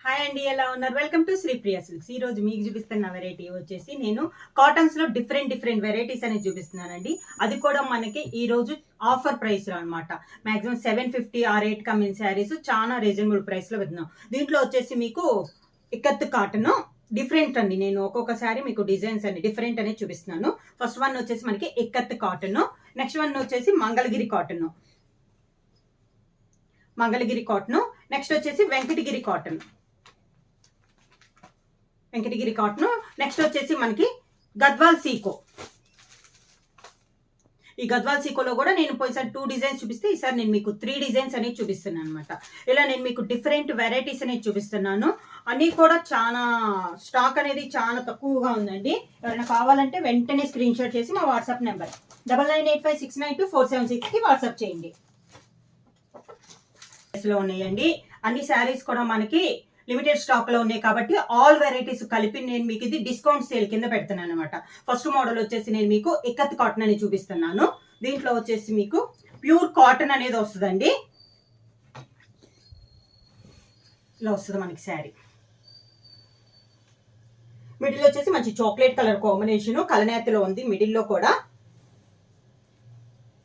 Hi అండి, ఎలా ఉన్నారు? Welcome to Sripriya silks. ఈ రోజు మీకు చూపిస్తున్న వెరైటీ వచ్చేసి నేను కాటన్స్ లో డిఫరెంట్ వెరైటీస్ అనేది చూపిస్తున్నానండి. అది కూడా మనకి ఈ రోజు ఆఫర్ ప్రైస్ లో అనమాట. మాక్సిమం 750 ఆ రేట్ కమ్మిన శారీస్ చాలా రీజనబుల్ ప్రైస్ లో పెడుతున్నాం. దీంట్లో వచ్చేసి మీకు ఇక్కత్ కాటన్ డిఫరెంట్ అండి. నేను ఒక్కొక్క శారీ మీకు డిజైన్స్ అన్ని డిఫరెంట్ అనేది చూపిస్తున్నాను. ఫస్ట్ వన్ వచ్చేసి మనకి ఇక్కత్ కాటన్, నెక్స్ట్ వన్ వచ్చేసి మంగళగిరి కాటన్, నెక్స్ట్ వచ్చేసి వెంకటగిరి కాటన్, నెక్స్ట్ వచ్చేసి మనకి గద్వాల్ సీకో. ఈ గద్వాల్ సీకోలో కూడా నేను పోయినసారి 2 డిజైన్స్ చూపిస్తే ఈసారి నేను మీకు 3 డిజైన్స్ అనేది చూపిస్తున్నాను అనమాట. ఇలా నేను మీకు డిఫరెంట్ వెరైటీస్ అనేది చూపిస్తున్నాను. అన్నీ కూడా చాలా స్టాక్ అనేది చాలా తక్కువగా ఉందండి. ఎవరైనా కావాలంటే వెంటనే స్క్రీన్ షాట్ చేసి మా వాట్సాప్ నెంబర్ 9985692476కి వాట్సాప్ చేయండి. లో ఉన్నాయండి అన్ని శారీస్ కూడా మనకి లిమిటెడ్ స్టాక్ లో ఉన్నాయి కాబట్టి ఆల్ వెరైటీస్ కలిపి నేను మీకు ఇది డిస్కౌంట్ సేల్ కింద పెడుతున్నాను అనమాట. ఫస్ట్ మోడల్ వచ్చేసి నేను మీకు ఇక్కత్ కాటన్ అని చూపిస్తున్నాను. దీంట్లో వచ్చేసి మీకు ప్యూర్ కాటన్ అనేది వస్తుందండి. ఇలా వస్తుంది మనకి శారీ. మిడిల్ వచ్చేసి మంచి చాక్లెట్ కలర్ కాంబినేషన్ కలనేతలో ఉంది. మిడిల్ లో కూడా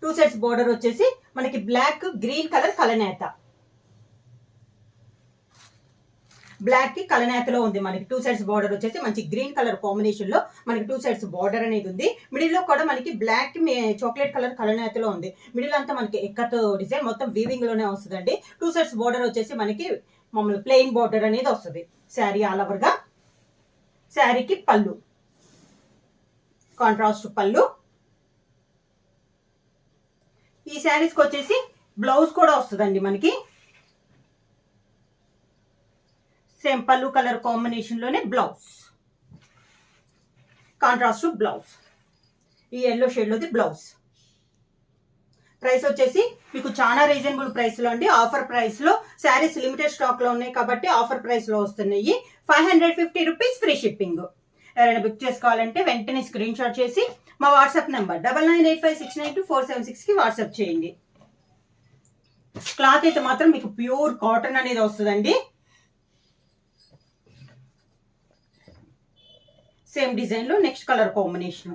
2 సెట్స్ బోర్డర్ వచ్చేసి మనకి బ్లాక్ గ్రీన్ కలర్ కలనేత, బ్లాక్ కి కలనేతలో ఉంది. మనకి 2 సైడ్స్ బార్డర్ వచ్చేసి మంచి గ్రీన్ కలర్ కాంబినేషన్ లో మనకి 2 సైడ్స్ బార్డర్ అనేది ఉంది. మిడిల్ లో కూడా మనకి బ్లాక్ చాక్లెట్ కలర్ కలనేతలో ఉంది. మిడిల్ అంతా మనకి ఎక్కత్ డిజైన్ మొత్తం వీవింగ్ లోనే వస్తుందండి. 2 సైడ్స్ బార్డర్ వచ్చేసి మనకి మామూలు ప్లెయిన్ బార్డర్ అనేది వస్తుంది. శారీ ఆల్ ఓవర్ గా. శారీకి పళ్ళు, కాంట్రాస్ట్ పళ్ళు. ఈ శారీస్కి వచ్చేసి బ్లౌజ్ కూడా వస్తుందండి మనకి. సేమ్ పళ్ళు కలర్ కాంబినేషన్ లోనే బ్లౌజ్, కాంట్రాస్ట్ బ్లౌజ్. ఈ ఎల్లో షేడ్ లోది బ్లౌజ్. ప్రైస్ వచ్చేసి మీకు చాలా రీజనబుల్ ప్రైస్ లో అండి. ఆఫర్ ప్రైస్ లో శారీస్ లిమిటెడ్ స్టాక్ లో ఉన్నాయి కాబట్టి ఆఫర్ ప్రైస్ లో వస్తున్నాయి. 550 రూపీస్ ఫ్రీ షిప్పింగ్. ఎవరైనా బుక్ చేసుకోవాలంటే వెంటనే స్క్రీన్ షాట్ చేసి మా వాట్సాప్ నెంబర్ 9985692476కి వాట్సాప్ చేయండి. క్లాత్ అయితే మాత్రం మీకు ప్యూర్ కాటన్ అనేది వస్తుందండి. సేమ్ డిజైన్ లో నెక్స్ట్ కలర్ కాంబినేషన్.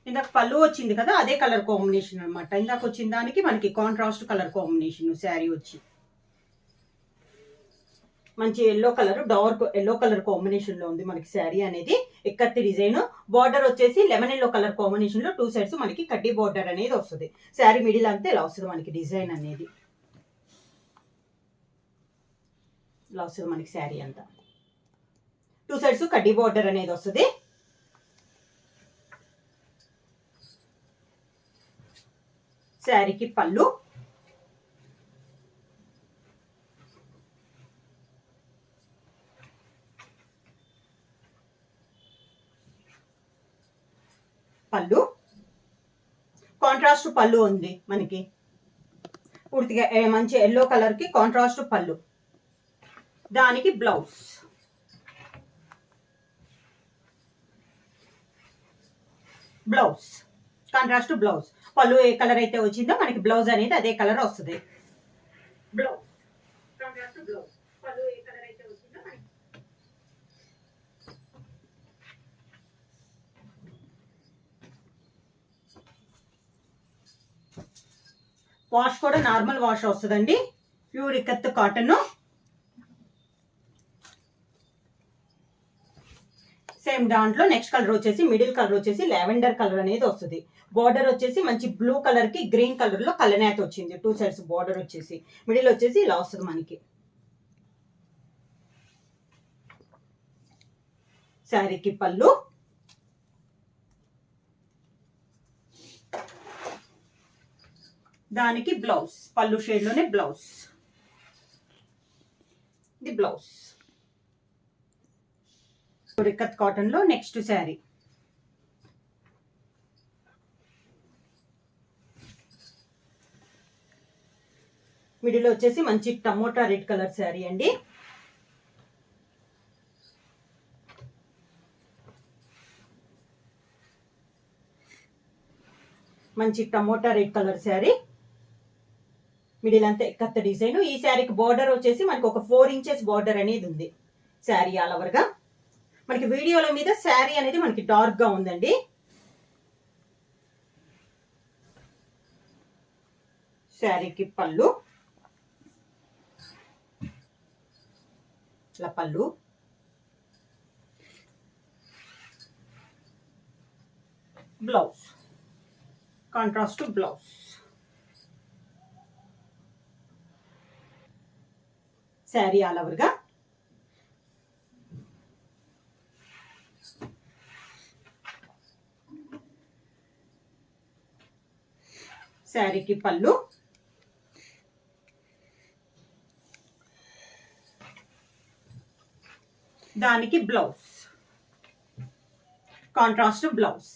ఇందాక పళ్ళు వచ్చింది కదా, అదే కలర్ కాంబినేషన్ అనమాట. ఇందాక వచ్చిన దానికి మనకి కాంట్రాస్ట్ కలర్ కాంబినేషన్ శారీ వచ్చి మంచి yellow colour, dark yellow colour combination లో ఉంది మనకి శారీ అనేది. ఇక్కత్తి డిజైన్. బార్డర్ వచ్చేసి లెమన్ ఎల్లో కలర్ కాంబినేషన్ లో 2 సైడ్స్ మనకి కడ్డీ బార్డర్ అనేది వస్తుంది. శారీ మిడిల్ అంతా ఇలా వస్తుంది మనకి డిజైన్ అనేది. ఇలా వస్తుంది మనకి శారీ అంతా. 2 సైడ్స్ కడ్డీ బార్డర్ అనేది వస్తుంది. శారీకి పళ్ళు, కాంట్రాస్ట్ పళ్ళు ఉంది మనకి. పూర్తిగా మంచి ఎల్లో కలర్ కి కాంట్రాస్ట్ పళ్ళు. దానికి బ్లౌజ్, కాంట్రాస్ట్ బ్లౌజ్. పళ్ళు ఏ కలర్ అయితే వచ్చిందో మనకి బ్లౌజ్ అనేది అదే కలర్ వస్తుంది. Blouse contrast blouse. పళ్ళు ఏ కలర్ అయితే వచ్చిందో మనకి వాష్ కూడా నార్మల్ వాష్ వస్తుందండి. Pure ikat cotton. సేమ్ దాంట్లో నెక్స్ట్ కలర్ వచ్చేసి మిడిల్ కలర్ వచ్చేసి లావెండర్ కలర్ అనేది వస్తుంది. బార్డర్ వచ్చేసి మంచి బ్లూ కలర్ కి గ్రీన్ కలర్ లో కలనేత వచ్చింది. 2 సైడ్స్ బార్డర్ వచ్చేసి మిడిల్ వచ్చేసి ఇలా వస్తుంది మనకి. శారీకి పళ్ళు, దానికి బ్లౌజ్. పళ్ళు షేడ్ లోనే బ్లౌజ్. ఇది బ్లౌజ్. ఇక్కత్ కాటన్ లో నెక్స్ట్ శారీ. మిడిల్ వచ్చేసి మంచి టమోటా రెడ్ కలర్ శారీ అండి. మంచి tomato red colour sari. Middle అంతా ఎక్కత్త డిజైన్. ఈ శారీకి బార్డర్ వచ్చేసి మనకి ఒక 4 ఇంచెస్ బార్డర్ అనేది ఉంది శారీ ఆల్ ఓవర్ గా. మనకి వీడియోల మీద శారీ అనేది మనకి డార్క్ గా ఉందండి. శారీకి పళ్ళు, ఇట్లా పళ్ళు, blouse, contrast blouse. Sari all over గా. శారీకి పళ్ళు, దానికి blouse, contrast blouse.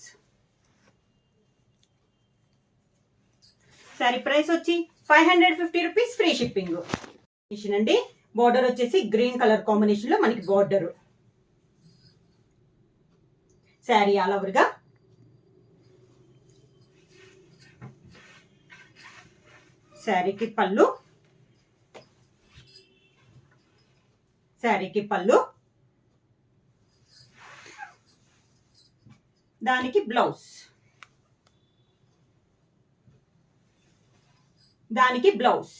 Sari price వచ్చి 550 రూపీస్, ఫ్రీ షిప్పింగ్ అండి. బార్డర్ వచ్చేసి గ్రీన్ కలర్ కాంబినేషన్ లో మనకి బార్డర్. శారీ ఆల్ ఓవర్ గా. శారీకి పళ్ళు, శారీకి పళ్ళు, దానికి బ్లౌజ్, దానికి బ్లౌజ్.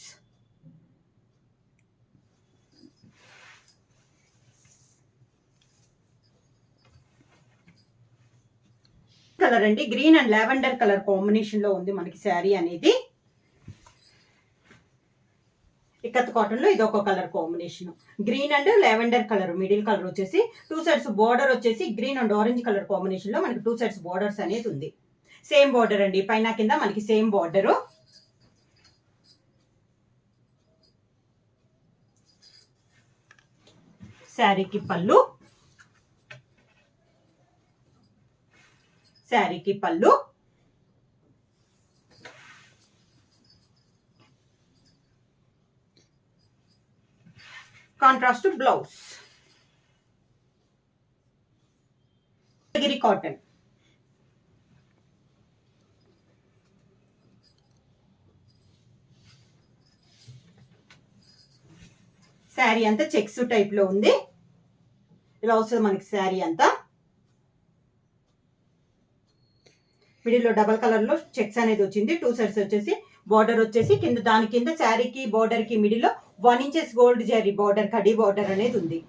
కలర్ అండి, green and lavender colour combination లో ఉంది మనకి శారీ అనేది. ఇక్కత్ కాటన్ లో ఇది ఒక colour combination, green and lavender colour. Middle colour వచ్చేసి 2 సైడ్స్ బార్డర్ వచ్చేసి green and orange colour combination లో మనకి 2 సైడ్స్ బార్డర్స్ అనేది ఉంది. సేమ్ బార్డర్ అండి, పైన కింద మనకి సేమ్ బార్డర్. శారీకి పళ్ళు, శారీకి పళ్ళు, కాంట్రాస్ట్ బ్లౌజ్. కాటన్. శారీ అంతా చెక్స్ టైప్ లో ఉంది. ఇలా వస్తుంది మనకి శారీ అంతా. మిడిల్ లో డబల్ కలర్ లో చెక్స్ అనేది వచ్చింది. 2 సైడ్స్ వచ్చేసి బార్డర్ వచ్చేసి కింద, దాని కింద శారీకి బార్డర్ కి మిడిల్ లో 1 inches gold zari border, khadi border అనేది ఉంది.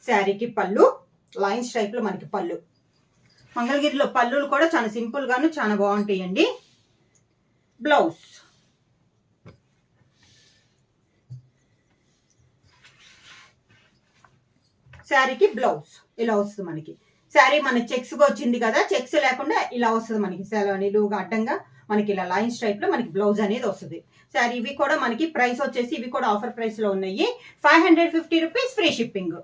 శారీకి పళ్ళు, లైన్స్ టైప్ లో మనకి పళ్ళు. మంగళగిరిలో పళ్ళులు కూడా చాలా సింపుల్ గాను చాలా బాగుంటాయండి. బ్లౌజ్, శారీకి బ్లౌజ్ ఇలా వస్తుంది మనకి. శారీ మన చెక్స్ గా వచ్చింది కదా, చెక్స్ లేకుండా ఇలా వస్తుంది మనకి. నిలువుగా అడ్డంగా మనకి ఇలా లైన్స్ టైప్ లో మనకి బ్లౌజ్ అనేది వస్తుంది. శారీ ఇవి కూడా మనకి ప్రైస్ వచ్చేసి ఇవి కూడా ఆఫర్ ప్రైస్ లో ఉన్నాయి. 550 రూపీస్, ఫ్రీ షిప్పింగ్.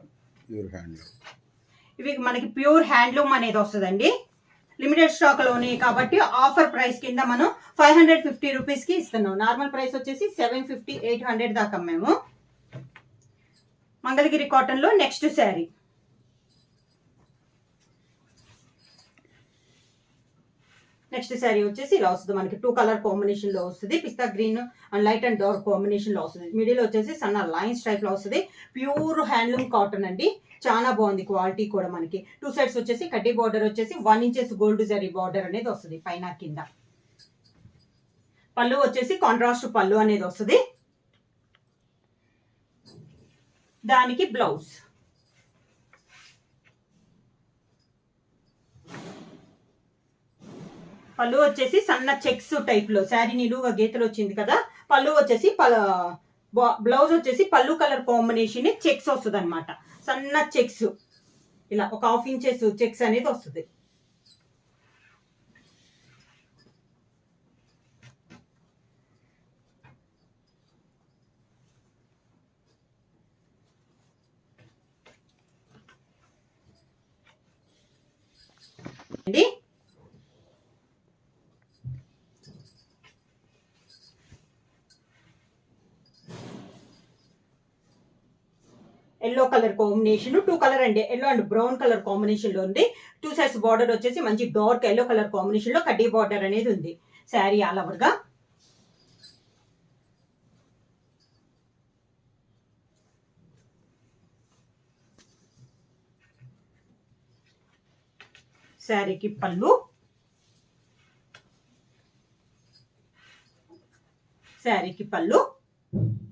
ఇవి మనకి ప్యూర్ హ్యాండ్లూమ్ అనేది వస్తుందండి. లిమిటెడ్ స్టాక్ లో ఉన్నాయి కాబట్టి ఆఫర్ ప్రైస్ కింద మనం 550 రూపీస్ కి ఇస్తున్నాం. నార్మల్ ప్రైస్ వచ్చేసి 750, 800 దాకా మేము. మంగళగిరి కాటన్ లో నెక్స్ట్ శారీ. నెక్స్ట్ శారీ వచ్చేసి ఇలా వస్తుంది మనకి. 2 కలర్ కాంబినేషన్ లో వస్తుంది. Pista green and light and dark combination లో వస్తుంది. మిడిల్ వచ్చేసి సన్న లైన్స్ టైప్ లో వస్తుంది. ప్యూర్ హ్యాండ్లూమ్ కాటన్ అండి, చాలా బాగుంది క్వాలిటీ కూడా. మనకి 2 సైడ్స్ వచ్చేసి కడ్డీ బార్డర్ వచ్చేసి 1 ఇంచెస్ గోల్డ్ జరీ బార్డర్ అనేది వస్తుంది పైన కింద. పళ్ళు వచ్చేసి కాంట్రాస్ట్ పళ్ళు అనేది వస్తుంది. దానికి బ్లౌజ్, పళ్ళు వచ్చేసి సన్న చెక్స్ టైప్ లో. శారీ నిలువుగా గీతలు వచ్చింది కదా, పళ్ళు వచ్చేసి బ్లౌజ్ వచ్చేసి పళ్ళు కలర్ కాంబినేషన్ చెక్స్ వస్తుంది అనమాట. సన్న చెక్స్ ఇలా ఒక 1/2 ఇంచెస్ చెక్స్ అనేది వస్తుంది. అండి ఎల్లో కలర్ కాంబినేషన్, 2 కలర్ అండి, yellow and brown colour combination లో ఉంది. 2 సైడ్స్ బార్డర్ వచ్చేసి మంచి డార్క్ ఎల్లో కలర్ కాంబినేషన్ లో కడ్డీ బార్డర్ అనేది ఉంది. శారీ ఆల్ ఓవర్గా. శారీకి పళ్ళు, శారీకి పళ్ళు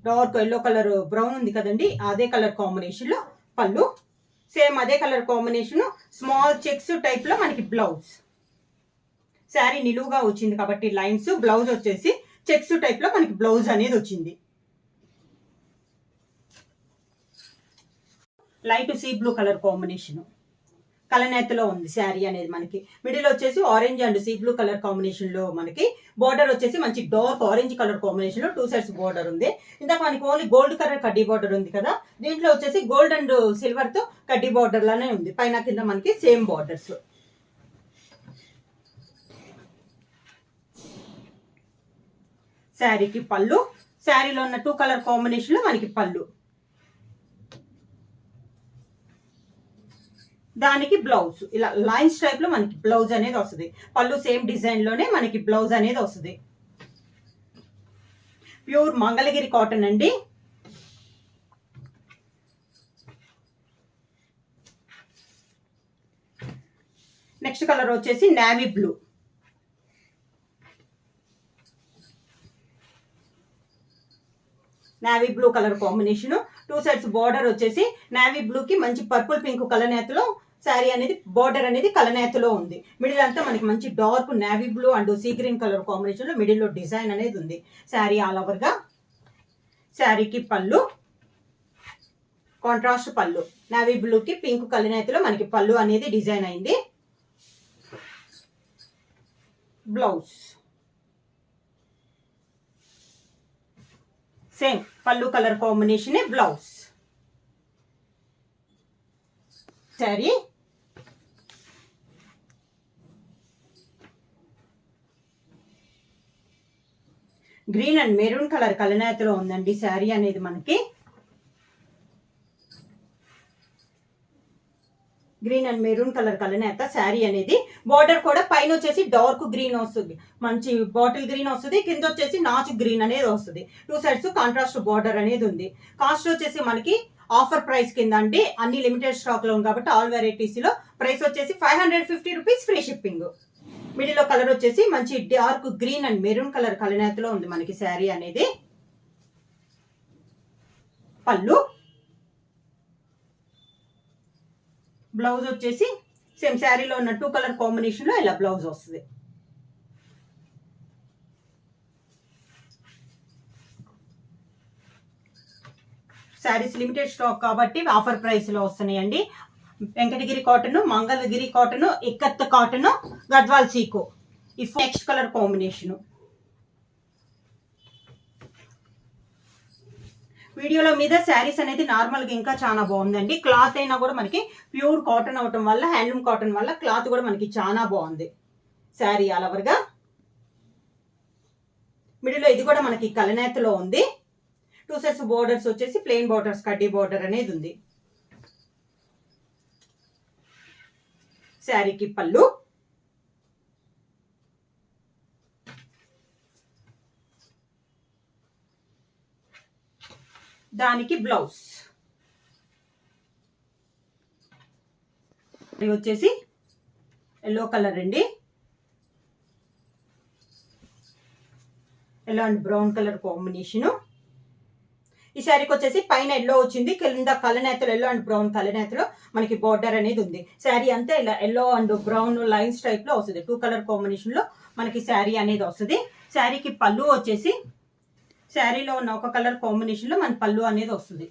డార్క్ ఎల్లో కలర్ బ్రౌన్ ఉంది కదండి, అదే కలర్ కాంబినేషన్ లో పళ్ళు, సేమ్ అదే colour combination small checks type లో మనకి బ్లౌజ్. శారీ నిలువుగా వచ్చింది కాబట్టి లైన్స్, బ్లౌజ్ వచ్చేసి చెక్స్ టైప్ లో మనకి బ్లౌజ్ అనేది వచ్చింది. Light sea blue colour combination కలనేతలో ఉంది శారీ అనేది. మనకి మిడిల్ వచ్చేసి orange and sea blue colour combination లో మనకి బార్డర్ వచ్చేసి మంచి డార్క్ ఆరెంజ్ కలర్ కాంబినేషన్ లో 2 సైడ్స్ బార్డర్ ఉంది. ఇందాక మనకి ఓన్లీ గోల్డ్ కలర్ కడ్డీ బార్డర్ ఉంది కదా, దీంట్లో వచ్చేసి గోల్డ్ అండ్ సిల్వర్ తో కడ్డీ బార్డర్ లానే ఉంది. పైన కింద మనకి సేమ్ బార్డర్స్. శారీకి పళ్ళు, శారీలో ఉన్న 2 కలర్ కాంబినేషన్ లో మనకి పళ్ళు, దానికి బ్లౌజ్ ఇలా లైన్స్ టైప్ లో మనకి బ్లౌజ్ అనేది వస్తుంది. పళ్ళు సేమ్ డిజైన్ లోనే మనకి బ్లౌజ్ అనేది వస్తుంది. ప్యూర్ మంగళగిరి కాటన్ అండి. నెక్స్ట్ కలర్ వచ్చేసి navy blue. Navy blue colour combination, 2 sides border వచ్చేసి నేవీ బ్లూ కి మంచి పర్పుల్ పింక్ కలనేతలో శారీ అనేది బార్డర్ అనేది కలనేతలో ఉంది. మిడిల్ అంతా మనకి మంచి dark navy blue and sea green colour combination లో మిడిల్ లో డిజైన్ అనేది ఉంది. శారీ ఆల్ ఓవర్ గా. శారీకి పళ్ళు, కాంట్రాస్ట్ పళ్ళు, నేవీ బ్లూ కి పింక్ కలనేతలో మనకి పళ్ళు అనేది డిజైన్ అయింది. బ్లౌజ్ సేమ్ పళ్ళు colour combination blouse. Sari green and maroon colour కలనేతలో ఉందండి శారీ అనేది మనకి. గ్రీన్ అండ్ మెరూన్ కలర్ కలనేత శారీ అనేది. బార్డర్ కూడా పైన వచ్చేసి డార్క్ గ్రీన్ వస్తుంది, మంచి బాటిల్ గ్రీన్ వస్తుంది, కింద వచ్చేసి నాచు గ్రీన్ అనేది వస్తుంది. 2 సైడ్స్ కాంట్రాస్ట్ బార్డర్ అనేది ఉంది. కాస్ట్ వచ్చేసి మనకి ఆఫర్ ప్రైస్ కింద అండి, అన్ని లిమిటెడ్ స్టాక్ లో ఉంది కాబట్టి ఆల్ వెరైటీస్ లో ప్రైస్ వచ్చేసి 550 రూపీస్, ఫ్రీ షిప్పింగ్. మిడిల్ లో కలర్ వచ్చేసి మంచి dark green and maroon colour కలనేతలో ఉంది మనకి శారీ అనేది. పళ్ళు, బ్లౌజ్ వచ్చేసి సేమ్ శారీలో ఉన్న 2 కలర్ కాంబినేషన్ లో ఇలా బ్లౌజ్ వస్తుంది. శారీస్ లిమిటెడ్ స్టాక్ కాబట్టి ఆఫర్ ప్రైస్ లో వస్తున్నాయండి. Venkatagiri cotton, Mangalagiri cotton, ikat cotton, Gadwal sico. ఈ నెక్స్ట్ కలర్ కాంబినేషన్ వీడియోలో మీద శారీస్ అనేది నార్మల్ గా ఇంకా చాలా బాగుందండి. క్లాత్ అయినా కూడా మనకి ప్యూర్ కాటన్ అవటం వల్ల, హ్యాండ్లూమ్ కాటన్ వల్ల క్లాత్ కూడా మనకి చాలా బాగుంది. శారీ ఆల్ ఓవర్ గా. మిడిల్ లో ఇది కూడా మనకి కలనేతలో ఉంది. 2 సైడ్స్ బోర్డర్స్ వచ్చేసి ప్లెయిన్ బోర్డర్స్, కడ్డీ బోర్డర్ అనేది ఉంది. శారీకి పళ్ళు, దానికి బ్లౌజ్. ఇది వచ్చేసి ఎల్లో కలర్ అండి, yellow and brown colour combination. ఈ శారీకి వచ్చేసి పైన ఎల్లో వచ్చింది, కింద కలనేతలు ఎల్లో అండ్ బ్రౌన్ కలనేతలో మనకి బార్డర్ అనేది ఉంది. శారీ అంతా ఇలా yellow and brown lines type లో వస్తుంది. 2 కలర్ కాంబినేషన్ లో మనకి శారీ అనేది వస్తుంది. శారీకి పళ్ళు వచ్చేసి శారీలో ఉన్న ఒక కలర్ కాంబినేషన్ లో మన పళ్ళు అనేది వస్తుంది.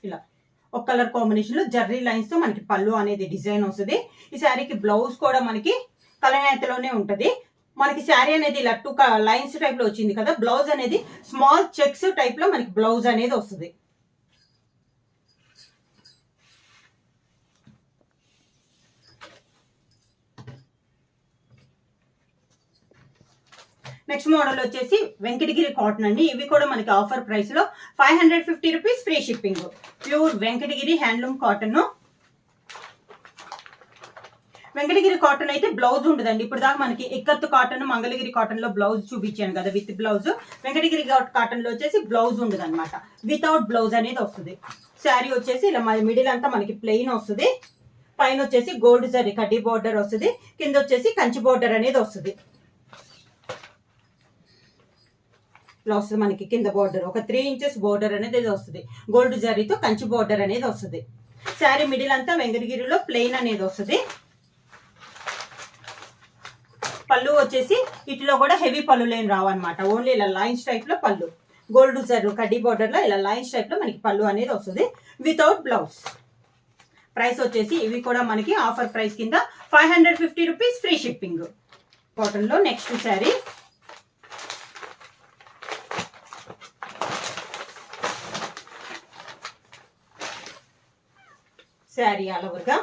ఇలా ఒక కలర్ కాంబినేషన్ లో జర్రీ లైన్స్ తో మనకి పళ్ళు అనేది డిజైన్ వస్తుంది. ఈ శారీకి బ్లౌజ్ కూడా మనకి కలనేతలోనే ఉంటది. మనకి శారీ అనేది ఇలా 2 లైన్స్ టైప్ లో వచ్చింది కదా, బ్లౌజ్ అనేది స్మాల్ చెక్స్ టైప్ లో మనకి బ్లౌజ్ అనేది వస్తుంది. నెక్స్ట్ మోడల్ వచ్చేసి వెంకటగిరి కాటన్ అండి. ఇవి కూడా మనకి ఆఫర్ ప్రైస్ లో 550 rupees, free shipping. Pure Venkatagiri handloom cotton. Venkatagiri cotton అయితే బ్లౌజ్ ఉండదండి. ఇప్పుడు దాకా మనకి ఇక్కత్తు కాటన్, మంగళగిరి కాటన్ లో బ్లౌజ్ చూపించాను కదా విత్ బ్లౌజ్. వెంకటగిరి కాటన్ లో వచ్చేసి బ్లౌజ్ ఉండదు అనమాట, వితౌట్ బ్లౌజ్ అనేది వస్తుంది. శారీ వచ్చేసి ఇలా మిడిల్ అంతా మనకి ప్లెయిన్ వస్తుంది. పైన వచ్చేసి గోల్డ్ జరీ కడ్డీ బోర్డర్ వస్తుంది, కింద వచ్చేసి కంచి బోర్డర్ అనేది వస్తుంది. ఇలా వస్తుంది మనకి కింద బోర్డర్, ఒక 3 ఇంచెస్ బోర్డర్ అనేది వస్తుంది. గోల్డ్ జరీతో కంచి బోర్డర్ అనేది వస్తుంది. శారీ మిడిల్ అంతా వెంకటగిరిలో ప్లెయిన్ అనేది వస్తుంది. పళ్ళు వచ్చేసి ఇట్లో కూడా హెవీ పళ్ళు లేని రావన్నమాట, ఓన్లీ ఇలా లైన్స్ టైప్ లో పళ్ళు. గోల్డ్ జరీ కడ్డీ బోర్డర్ లో ఇలా లైన్స్ టైప్ లో మనకి పళ్ళు అనేది వస్తుంది వితౌట్ బ్లౌజ్. ప్రైస్ వచ్చేసి ఇవి కూడా మనకి ఆఫర్ ప్రైస్ కింద 550 రూపీస్, ఫ్రీ షిప్పింగ్. కాటన్ లో నెక్స్ట్ శారీ ఆల్ ఓవర్ గా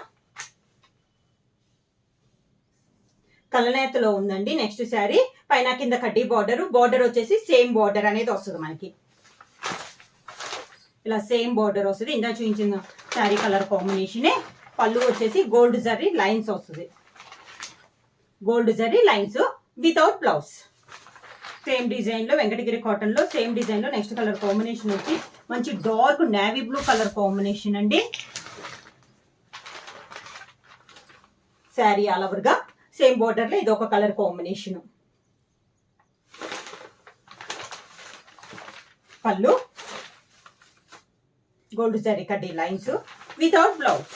కలనేతలో ఉందండి. నెక్స్ట్ శారీ పైన కింద కడ్డీ బోర్డర్ వచ్చేసి సేమ్ బోర్డర్ అనేది వస్తుంది మనకి, ఇలా సేమ్ బోర్డర్ వస్తుంది. ఇందా చూపించిన శారీ కలర్ కాంబినేషనే. పళ్ళు వచ్చేసి గోల్డ్ జరీ లైన్స్ వస్తుంది, gold zari lines without blouse. Same design లో వెంకటగిరి కాటన్ లో సేమ్ డిజైన్ లో నెక్స్ట్ కలర్ కాంబినేషన్ వచ్చి మంచి dark navy blue colour combination అండి. శారీ ఆల్ ఓవర్ గా సేమ్ బోర్డర్ లో ఇది ఒక కలర్ కాంబినేషన్. పళ్ళు గోల్డ్ జరీ కడ్డీ లైన్స్ వితౌట్ బ్లౌజ్.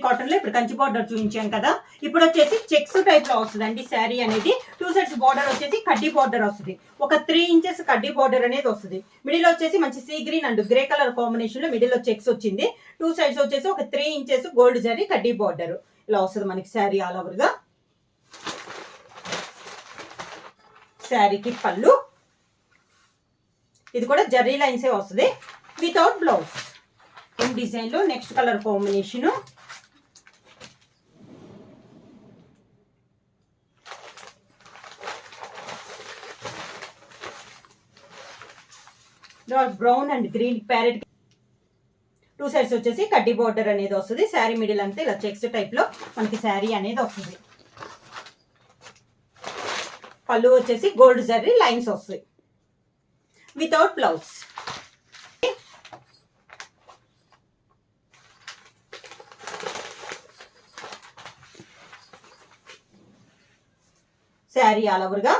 కాటన్ లో ఇప్పుడు కంచి బోర్డర్ చూపించాం కదా, ఇప్పుడు వచ్చేసి చెక్స్ టైప్ లో వస్తుందండి శారీ అనేది. 2 సైడ్స్ బోర్డర్ వచ్చేసి కడ్డీ బోర్డర్ వస్తుంది, ఒక 3 ఇంచెస్ కడ్డీ బోర్డర్ అనేది వస్తుంది. మిడిల్ వచ్చేసి మంచి sea green and grey colour combination లో మిడిల్ లో చెక్స్ వచ్చింది. 2 సైడ్స్ వచ్చేసి ఒక 3 ఇంచెస్ గోల్డ్ జరీ కడ్డీ బోర్డర్ ఇలా వస్తుంది మనకి శారీ ఆల్ ఓవర్ గా. శారీకి పళ్ళు ఇది కూడా జరీ లైన్సే వస్తుంది వితౌట్ బ్లౌజ్. ఈ డిజైన్ లో next colour combination dark brown and green parrot. 2 sides వచ్చేసి కడ్డీ బోర్డర్ అనేది వస్తుంది. శారీ మిడిల్ అంతా ఇలా చెక్స్ టైప్ లో మనకి శారీ అనేది వస్తుంది. పళ్ళు వచ్చేసి గోల్డ్ జరీ లైన్స్ వస్తాయి without blouse. Sari all over గా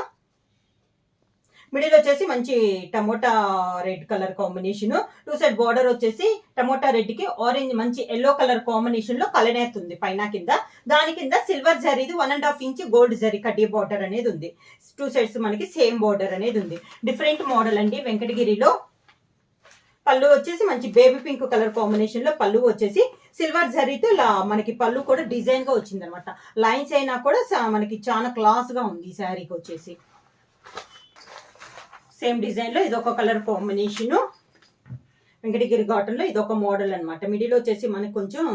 మిడిల్ వచ్చేసి మంచి tomato red colour combination. 2 side border వచ్చేసి టమోటా రెడ్ కి ఆరెంజ్ మంచి ఎల్లో కలర్ కాంబినేషన్ లో కలనేత్ ఉంది పైన కింద. దాని కింద సిల్వర్ జరీది 1.5 ఇంచ్ గోల్డ్ జరీ కడ్డీ బార్డర్ అనేది ఉంది. 2 సైడ్స్ మనకి సేమ్ బార్డర్ అనేది ఉంది. డిఫరెంట్ మోడల్ అండి వెంకటగిరిలో. పళ్ళు వచ్చేసి మంచి బేబీ పింక్ కలర్ కాంబినేషన్ లో పళ్ళు వచ్చేసి సిల్వర్ జరీతో ఇలా మనకి పళ్ళు కూడా డిజైన్ గా వచ్చింది అనమాట. లైన్స్ అయినా కూడా మనకి చాలా క్లాస్ గా ఉంది ఈ శారీకి వచ్చేసి. సేమ్ డిజైన్ లో ఇదొక కలర్ కాంబినేషన్. వెంకటగిరి కాటన్ లో ఇదొక మోడల్ అనమాట. మిడిల్ వచ్చేసి మనకి కొంచెం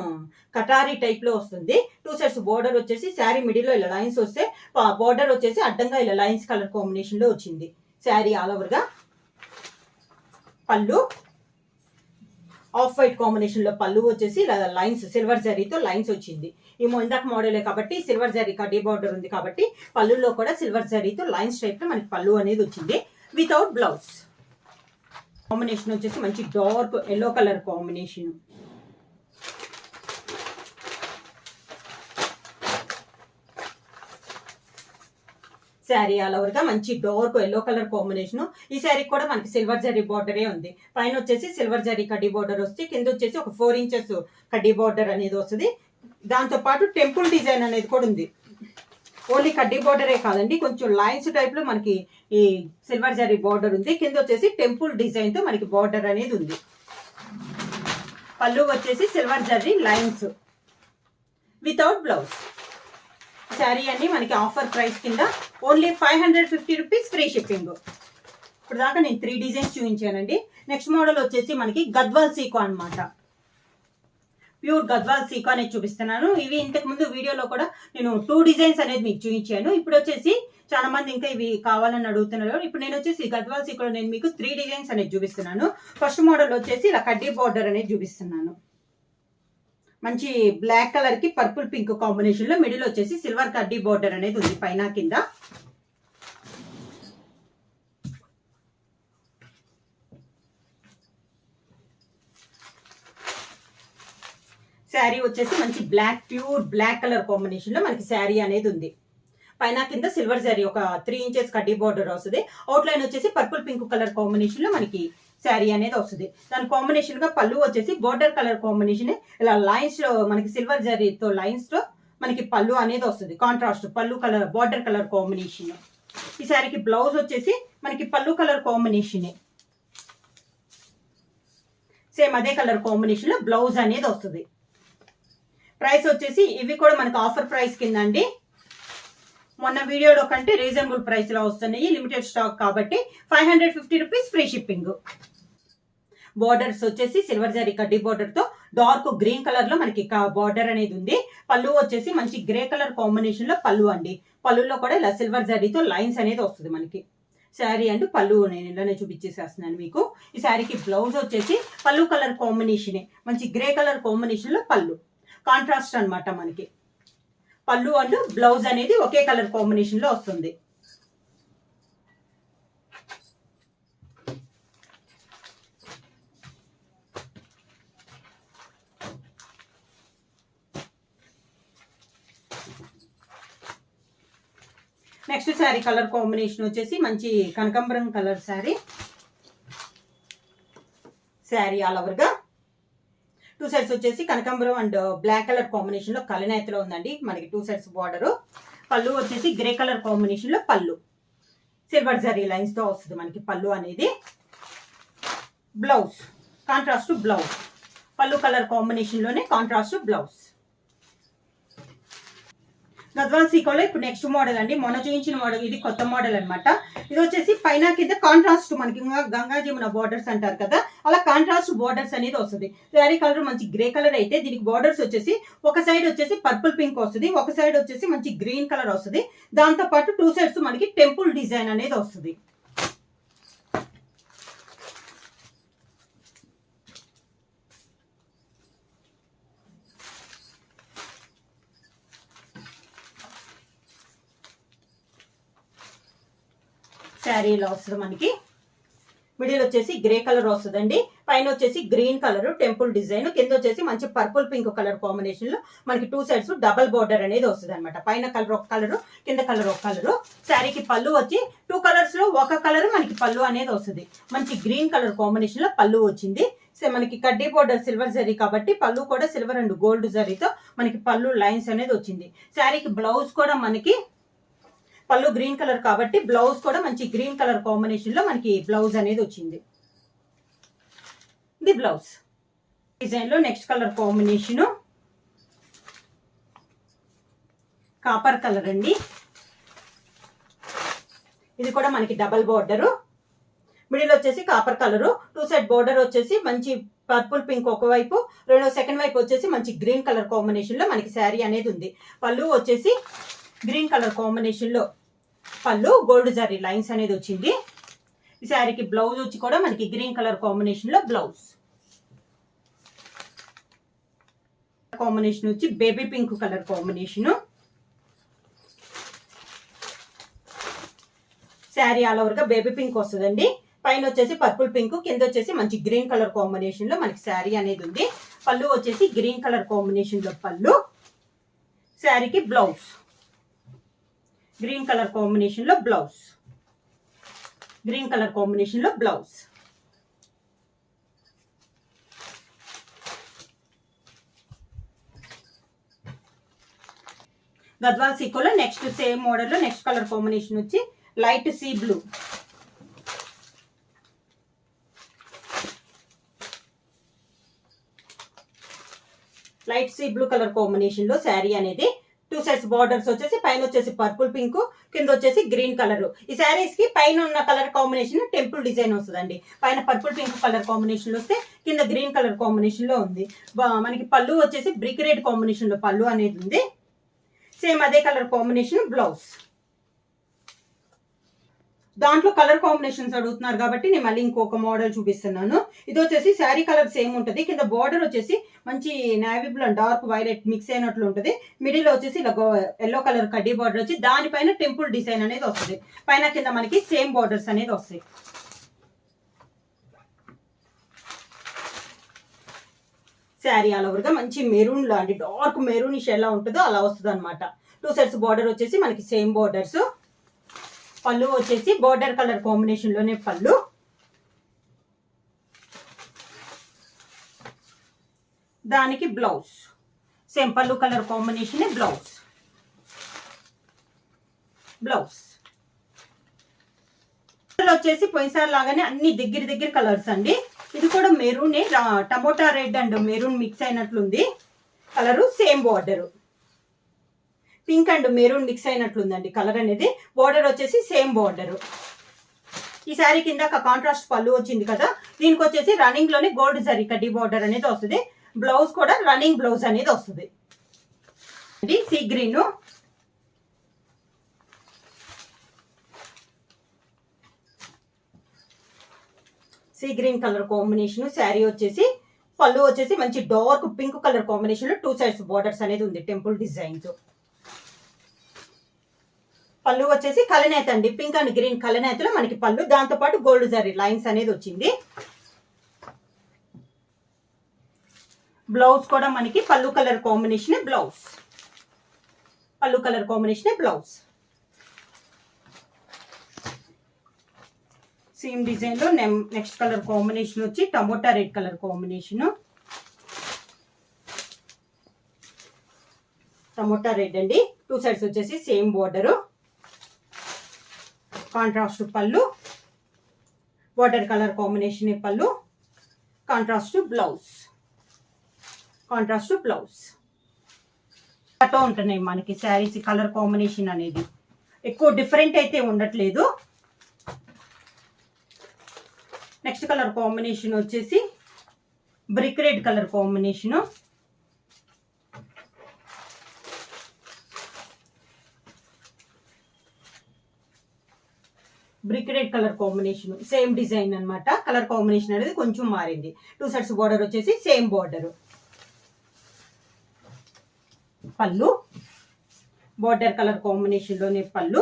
కటారీ టైప్ లో వస్తుంది. 2 సైడ్స్ బోర్డర్ వచ్చేసి శారీ మిడిల్ లో ఇలా లైన్స్ వస్తే బోర్డర్ వచ్చేసి అడ్డంగా ఇలా లైన్స్ కలర్ కాంబినేషన్ లో వచ్చింది. శారీ ఆల్ ఓవర్ గా పళ్ళు ఆఫ్ వైట్ కాంబినేషన్ లో పళ్ళు వచ్చేసి ఇలా లైన్స్ సిల్వర్ జరీతో లైన్స్ వచ్చింది. ఈ ఇందాక మోడలే కాబట్టి సిల్వర్ జరీ కడ్డీ బార్డర్ ఉంది కాబట్టి పళ్ళులో కూడా సిల్వర్ జరీతో లైన్స్ టైప్ లో మనకి పళ్ళు అనేది వచ్చింది వితౌట్ బ్లౌజ్. కాంబినేషన్ వచ్చేసి మంచి dark yellow colour combination. Sari all over గా మంచి డార్క్ ఎల్లో కలర్ కాంబినేషన్. ఈ శారీ కూడా మనకి సిల్వర్ జరీ బార్డరే ఉంది. పైన వచ్చేసి సిల్వర్ జరీ కడ్డీ బార్డర్ వస్తుంది, కింద వచ్చేసి ఒక 4 ఇంచెస్ కడ్డీ బార్డర్ అనేది వస్తుంది. దాంతో పాటు టెంపుల్ డిజైన్ అనేది కూడా ఉంది. ఓన్లీ కడ్డీ బార్డరే కాదండి, కొంచెం లైన్స్ టైప్ లో మనకి ఈ సిల్వర్ జరీ బార్డర్ ఉంది. కింద వచ్చేసి టెంపుల్ డిజైన్ తో మనకి బార్డర్ అనేది ఉంది. పళ్ళు వచ్చేసి silver zari lines without blouse. Sari అన్ని మనకి ఆఫర్ ప్రైస్ కింద ఓన్లీ 550 రూపీస్, ఫ్రీ షిప్పింగ్. ఇప్పుడు దాకా నేను 3 డిజైన్స్ చూపించానండి. నెక్స్ట్ మోడల్ వచ్చేసి మనకి గద్వాల్ సీకో అనమాట. ప్యూర్ గద్వాల్ సీకో అనేది చూపిస్తున్నాను. ఇవి ఇంతకు ముందు వీడియోలో కూడా నేను 2 డిజైన్స్ అనేది మీకు చూపించాను. ఇప్పుడు వచ్చేసి చాలా మంది ఇంకా ఇవి కావాలని అడుగుతున్నారు. ఇప్పుడు నేను వచ్చేసి గద్వాల్ సీకోలో నేను మీకు 3 డిజైన్స్ అనేది చూపిస్తున్నాను. ఫస్ట్ మోడల్ వచ్చేసి ఇలా కడ్డీ బార్డర్ అనేది చూపిస్తున్నాను. మంచి బ్లాక్ కలర్ కి పర్పుల్ పింక్ కాంబినేషన్ లో మిడిల్ వచ్చేసి సిల్వర్ కడ్డీ బోర్డర్ అనేది ఉంది పైన కింద. శారీ వచ్చేసి మంచి black pure black colour combination లో మనకి శారీ అనేది ఉంది. పైన కింద సిల్వర్ శారీ ఒక 3 ఇంచెస్ కడ్డీ బోర్డర్ వస్తుంది. అవుట్ లైన్ వచ్చేసి పర్పుల్ పింక్ కలర్ కాంబినేషన్ లో మనకి శారీ అనేది వస్తుంది. దాని కాంబినేషన్ గా పళ్ళు వచ్చేసి బోర్డర్ కలర్ కాంబినేషన్ ఇలా లైన్స్ లో మనకి సిల్వర్ జరీతో లైన్స్ తో మనకి పళ్ళు అనేది వస్తుంది. కాంట్రాస్ట్ పళ్ళు కలర్ బోర్డర్ కలర్ కాంబినేషన్. ఈ శారీకి బ్లౌజ్ వచ్చేసి మనకి పళ్ళు కలర్ కాంబినేషన్ సేమ్ అదే కలర్ కాంబినేషన్ లో బ్లౌజ్ అనేది వస్తుంది. ప్రైస్ వచ్చేసి ఇవి కూడా మనకి ఆఫర్ ప్రైస్ కింద అండి. మొన్న వీడియోలో కంటే రీజనబుల్ ప్రైస్ లో వస్తున్నాయి. లిమిటెడ్ స్టాక్ కాబట్టి 550 రూపీస్ ఫ్రీ షిప్పింగ్. బోర్డర్స్ వచ్చేసి సిల్వర్ జరీ కడ్డీ బోర్డర్ తో డార్క్ గ్రీన్ కలర్ లో మనకి బోర్డర్ అనేది ఉంది. పళ్ళు వచ్చేసి మంచి గ్రే కలర్ కాంబినేషన్ లో పళ్ళు అండి. పళ్ళులో కూడా ఇలా సిల్వర్ జరీతో లైన్స్ అనేది వస్తుంది మనకి. శారీ అండ్ పళ్ళు నేను ఇలానే చూపించేసేస్తున్నాను మీకు. ఈ శారీకి బ్లౌజ్ వచ్చేసి పళ్ళు కలర్ కాంబినేషన్ మంచి గ్రే కలర్ కాంబినేషన్ లో పళ్ళు కాంట్రాస్ట్ అనమాట మనకి. పళ్ళు అండ్ బ్లౌజ్ అనేది ఒకే కలర్ కాంబినేషన్ లో వస్తుంది. నెక్స్ట్ శారీ కలర్ కాంబినేషన్ వచ్చేసి మంచి కనకాంబరం colour sari. Sari all over గా 2 సైడ్స్ వచ్చేసి కనకాంబరం అండ్ బ్లాక్ కలర్ కాంబినేషన్ లో కలనేతలో ఉందండి మనకి 2 సైడ్స్ బార్డర్. పళ్ళు వచ్చేసి గ్రే కలర్ కాంబినేషన్ లో పళ్ళు సిల్వర్ జరీ లైన్స్ తో వస్తుంది మనకి పళ్ళు అనేది. బ్లౌజ్ కాంట్రాస్ట్ బ్లౌజ్ పళ్ళు కలర్ కాంబినేషన్ లోనే కాంట్రాస్ట్ బ్లౌజ్. గద్వాల్ సీకోలో ఇప్పుడు నెక్స్ట్ మోడల్ అండి. మొన్న చూపించిన మోడల్ ఇది కొత్త మోడల్ అనమాట. ఇది వచ్చేసి పైన కింద కాంట్రాస్ట్ మనకి గంగా జమున బోర్డర్స్ అంటారు కదా అలా కాంట్రాస్ట్ బోర్డర్స్ అనేది వస్తుంది. శారీ కలర్ మంచి గ్రే కలర్ అయితే దీనికి బోర్డర్స్ వచ్చేసి ఒక సైడ్ వచ్చేసి పర్పుల్ పింక్ వస్తుంది, ఒక సైడ్ వచ్చేసి మంచి గ్రీన్ కలర్ వస్తుంది. దాంతో పాటు 2 సైడ్స్ మనకి టెంపుల్ డిజైన్ అనేది వస్తుంది. శారీ ఇలా వస్తుంది మనకి. మిడిల్ వచ్చేసి గ్రే కలర్ వస్తుందండి. పైన వచ్చేసి గ్రీన్ కలర్ టెంపుల్ డిజైన్, కింద వచ్చేసి మంచి పర్పుల్ పింక్ కలర్ కాంబినేషన్ లో మనకి 2 సైడ్స్ డబల్ బోర్డర్ అనేది వస్తుంది అనమాట. పైన కలర్ ఒక కలర్, కింద కలర్ ఒక కలర్. శారీకి పళ్ళు వచ్చి 2 కలర్స్ లో ఒక కలర్ మనకి పళ్ళు అనేది వస్తుంది. మంచి గ్రీన్ కలర్ కాంబినేషన్ లో పళ్ళు వచ్చింది. మనకి కడ్డీ బోర్డర్ సిల్వర్ జరీ కాబట్టి పళ్ళు కూడా సిల్వర్ అండ్ గోల్డ్ జరీతో మనకి పళ్ళు లైన్స్ అనేది వచ్చింది. శారీకి బ్లౌజ్ కూడా మనకి పళ్ళు గ్రీన్ కలర్ కాబట్టి బ్లౌజ్ కూడా మంచి గ్రీన్ కలర్ కాంబినేషన్ లో మనకి బ్లౌజ్ అనేది వచ్చింది. ఇది బ్లౌజ్ డిజైన్ లో next colour combination copper colour అండి. ఇది కూడా మనకి డబల్ బోర్డర్, మిడిల్ వచ్చేసి కాపర్ కలర్, 2 సైడ్ బోర్డర్ వచ్చేసి మంచి పర్పుల్ పింక్ ఒకవైపు, సెకండ్ వైపు వచ్చేసి మంచి గ్రీన్ కలర్ కాంబినేషన్ లో మనకి శారీ అనేది ఉంది. పళ్ళు వచ్చేసి గ్రీన్ కలర్ కాంబినేషన్ లో పళ్ళు గోల్డ్ జరీ లైన్స్ అనేది వచ్చింది. ఈ శారీకి బ్లౌజ్ వచ్చి కూడా మనకి గ్రీన్ కలర్ కాంబినేషన్ లో బ్లౌజ్. కాంబినేషన్ వచ్చి baby pink colour combination. Sari all over గా బేబీ పింక్ వస్తుందండి. పైన వచ్చేసి పర్పుల్ పింక్, కింద వచ్చేసి మంచి గ్రీన్ కలర్ కాంబినేషన్ లో మనకి శారీ అనేది ఉంది. పళ్ళు వచ్చేసి గ్రీన్ కలర్ కాంబినేషన్ లో పళ్ళు. శారీకి బ్లౌజ్ గ్రీన్ కలర్ కాంబినేషన్ లో బ్లౌజ్, గ్రీన్ కలర్ కాంబినేషన్ లో బ్లౌజ్. గద్వాల్ సీకోలో నెక్స్ట్ సేమ్ మోడల్ లో నెక్స్ట్ కలర్ కాంబినేషన్ వచ్చి light sea blue. Light sea blue colour combination లో శారీ అనేది 2 సైడ్స్ బార్డర్స్ వచ్చేసి పైన వచ్చేసి పర్పుల్ పింక్, కింద వచ్చేసి గ్రీన్ కలర్. ఈ శారీస్ కి పైన ఉన్న కలర్ కాంబినేషన్ టెంపుల్ డిజైన్ వస్తుందండి. పైన పర్పుల్ పింక్ కలర్ కాంబినేషన్ లో వస్తే కింద గ్రీన్ కలర్ కాంబినేషన్ లో ఉంది. మనకి పళ్ళు వచ్చేసి బ్రిక్ రెడ్ కాంబినేషన్ లో పళ్ళు అనేది ఉంది. సేమ్ అదే కలర్ కాంబినేషన్ బ్లౌజ్. దాంట్లో కలర్ కాంబినేషన్స్ అడుగుతున్నారు కాబట్టి నేను మళ్ళీ ఇంకొక మోడల్ చూపిస్తున్నాను. ఇది వచ్చేసి శారీ కలర్ సేమ్ ఉంటుంది. కింద బార్డర్ వచ్చేసి మంచి navy blue and dark violet mix అయినట్లు ఉంటుంది. మిడిల్ వచ్చేసి ఇలా ఎల్లో కలర్ కడ్డీ బార్డర్ వచ్చి దానిపైన టెంపుల్ డిజైన్ అనేది వస్తుంది. పైన కింద మనకి సేమ్ బార్డర్స్ అనేది వస్తాయి. శారీ ఆల్ ఓవర్ గా మంచి మెరూన్ లాంటి డార్క్ మెరూనిష్ ఎలా ఉంటుందో అలా వస్తుంది అనమాట. 2 సైడ్స్ బార్డర్ వచ్చేసి మనకి సేమ్ బార్డర్స్. పళ్ళు వచ్చేసి బార్డర్ కలర్ కాంబినేషన్ లోనే పళ్ళు. దానికి బ్లౌజ్ సేమ్ పళ్ళు కలర్ కాంబినేషన్ బ్లౌజ్. వచ్చేసి పోయినసారి లాగానే అన్ని దగ్గర కలర్స్ అండి. ఇది కూడా maroon tomato red and maroon mix అయినట్లుంది colour. Same border pink and maroon mix అయినట్లుందండి కలర్ అనేది. బార్డర్ వచ్చేసి సేమ్ బార్డర్. ఈ శారీ కింద కాంట్రాస్ట్ పళ్ళు వచ్చింది కదా, దీనికి వచ్చేసి రన్నింగ్ లోనే గోల్డ్ జరీ కడ్డీ బార్డర్ అనేది వస్తుంది. బ్లౌజ్ కూడా రన్నింగ్ బ్లౌజ్ అనేది వస్తుంది. Sea green, sea green colour combination sari వచ్చేసి. పళ్ళు వచ్చేసి మంచి డార్క్ పింక్ కలర్ కాంబినేషన్ లో 2 సైడ్స్ బార్డర్స్ అనేది ఉంది టెంపుల్ డిజైన్ తో. పళ్ళు వచ్చేసి కలనేత అండి, పింక్ అండ్ గ్రీన్ కలనేతలో మనకి పళ్ళు, దాంతో పాటు గోల్డ్ జరీ లైన్స్ అనేది వచ్చింది. బ్లౌజ్ కూడా మనకి పళ్ళు colour combination blouse. Same design లో నెక్స్ట్ కలర్ కాంబినేషన్ వచ్చి tomato red colour combination. Tomato red అండి, 2 సైడ్స్ వచ్చేసి సేమ్ బోర్డర్. కాంట్రాస్ట్ పళ్ళు, బార్డర్ కలర్ కాంబినేషన్ పళ్ళు, కాంట్రాస్ట్ బ్లౌజ్. అటో ఉంటున్నాయి మనకి శారీస్ కలర్ కాంబినేషన్ అనేది. ఎక్కువ డిఫరెంట్ అయితే ఉండట్లేదు. నెక్స్ట్ కలర్ కాంబినేషన్ వచ్చేసి brick red colour combination. Same design అన్నమాట. కలర్ కాంబినేషన్ అనేది కొంచెం మారింది. 2 సైడ్స్ బార్డర్ వచ్చేసి సేమ్ బార్డర్. పళ్ళు బార్డర్ కలర్ కాంబినేషన్ లోనే పళ్ళు.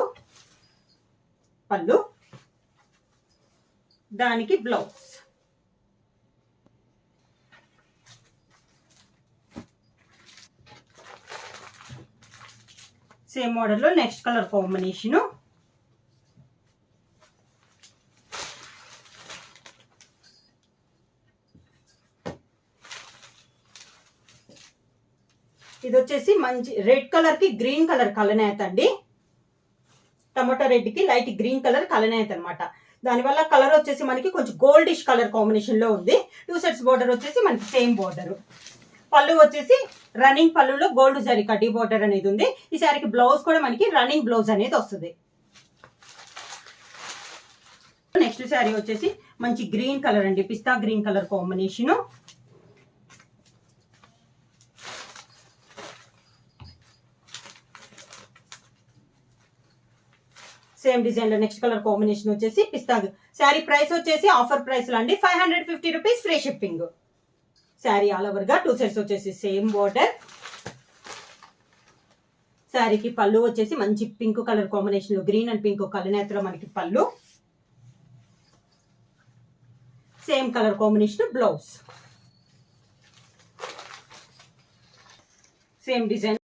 దానికి బ్లౌజ్. సేమ్ మోడల్ లో నెక్స్ట్ కలర్ కాంబినేషన్. ఇది వచ్చేసి మంచి రెడ్ కలర్ కి గ్రీన్ కలర్ కలనేత అండి. టమాటా రెడ్ కి లైట్ గ్రీన్ కలర్ కలనేత అనమాట. దానివల్ల కలర్ వచ్చేసి మనకి కొంచెం గోల్డిష్ కలర్ కాంబినేషన్ లో ఉంది. 2 సెట్స్ బోర్డర్ వచ్చేసి మనకి సేమ్ బోర్డర్. పళ్ళు వచ్చేసి రన్నింగ్ పళ్ళులో గోల్డ్ జరీ కడ్డీ బోర్డర్ అనేది ఉంది. ఈ సారికి బ్లౌజ్ కూడా మనకి రన్నింగ్ బ్లౌజ్ అనేది వస్తుంది. నెక్స్ట్ శారీ వచ్చేసి మంచి గ్రీన్ కలర్ అండి, pista green colour combination. Same design లో నెక్స్ట్ కలర్ కాంబినేషన్ వచ్చేసి పిస్తా. శారీ ప్రైస్ వచ్చేసి ఆఫర్ ప్రైస్ లో అండి 550 rupees, free shipping. Sari all over గా 2 సెట్స్ వచ్చేసి సేమ్ బోర్డర్. శారీకి పళ్ళు వచ్చేసి మంచి పింక్ కలర్ కాంబినేషన్ లో గ్రీన్ అండ్ పింక్ కలనేతలో మనకి పళ్ళు. Same colour combination blouse. Same design